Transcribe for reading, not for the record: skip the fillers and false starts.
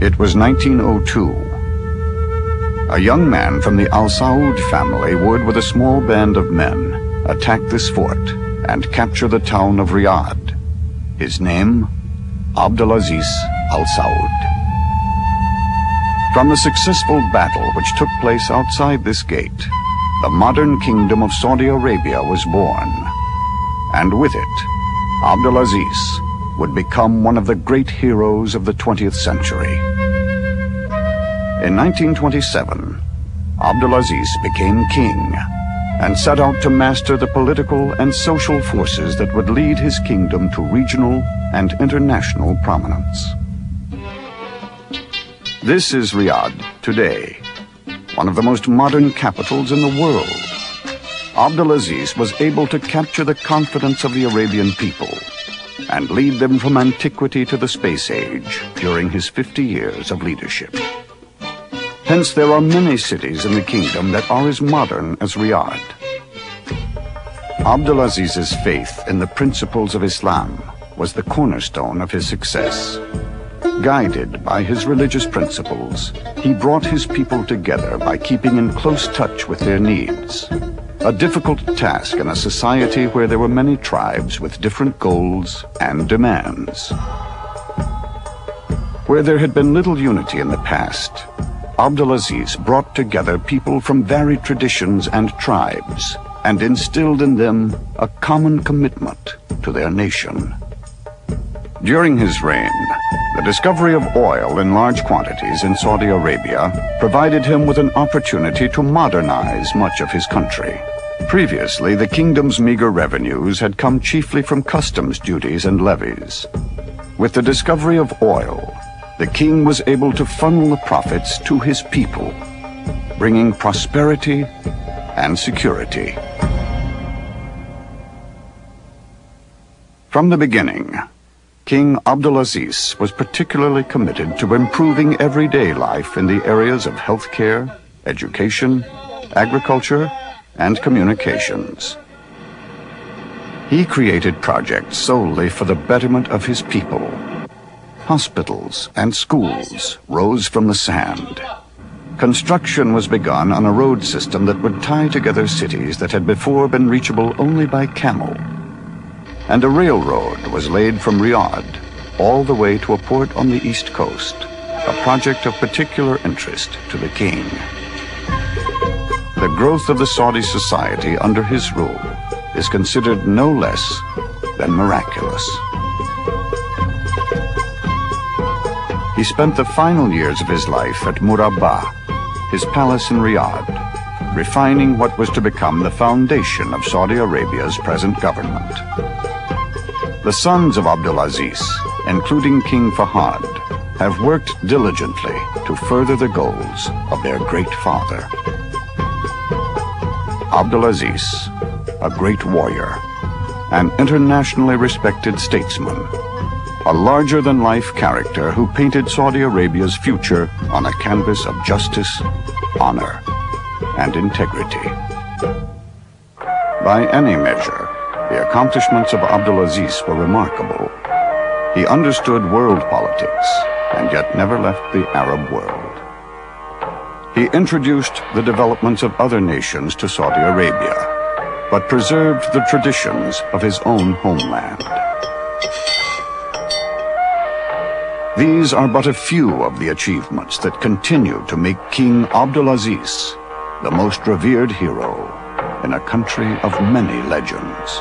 It was 1902. A young man from the Al Saud family would, with a small band of men, attack this fort and capture the town of Riyadh. His name, Abdul Aziz Al Saud. From the successful battle which took place outside this gate, the modern kingdom of Saudi Arabia was born. And with it, Abdul Aziz would become one of the great heroes of the 20th century. In 1927, Abdul Aziz became king and set out to master the political and social forces that would lead his kingdom to regional and international prominence. This is Riyadh today, one of the most modern capitals in the world. Abdul Aziz was able to capture the confidence of the Arabian people and lead them from antiquity to the space age during his 50 years of leadership. Hence, there are many cities in the kingdom that are as modern as Riyadh. Abdul Aziz's faith in the principles of Islam was the cornerstone of his success. Guided by his religious principles, he brought his people together by keeping in close touch with their needs. A difficult task in a society where there were many tribes with different goals and demands. Where there had been little unity in the past, Abdul Aziz brought together people from varied traditions and tribes and instilled in them a common commitment to their nation. During his reign, the discovery of oil in large quantities in Saudi Arabia provided him with an opportunity to modernize much of his country. Previously, the kingdom's meager revenues had come chiefly from customs duties and levies. With the discovery of oil, the king was able to funnel the profits to his people, bringing prosperity and security. From the beginning, King Abdul Aziz was particularly committed to improving everyday life in the areas of healthcare, education, agriculture, and communications. He created projects solely for the betterment of his people. Hospitals and schools rose from the sand. Construction was begun on a road system that would tie together cities that had before been reachable only by camel. And a railroad was laid from Riyadh all the way to a port on the east coast, a project of particular interest to the king. The growth of the Saudi society under his rule is considered no less than miraculous. He spent the final years of his life at Murabba, his palace in Riyadh, refining what was to become the foundation of Saudi Arabia's present government. The sons of Abdul Aziz, including King Fahad, have worked diligently to further the goals of their great father. Abdul Aziz, a great warrior, an internationally respected statesman, a larger-than-life character who painted Saudi Arabia's future on a canvas of justice, honor, and integrity. By any measure, the accomplishments of Abdul Aziz were remarkable. He understood world politics and yet never left the Arab world. He introduced the developments of other nations to Saudi Arabia, but preserved the traditions of his own homeland. These are but a few of the achievements that continue to make King Abdul Aziz the most revered hero in a country of many legends.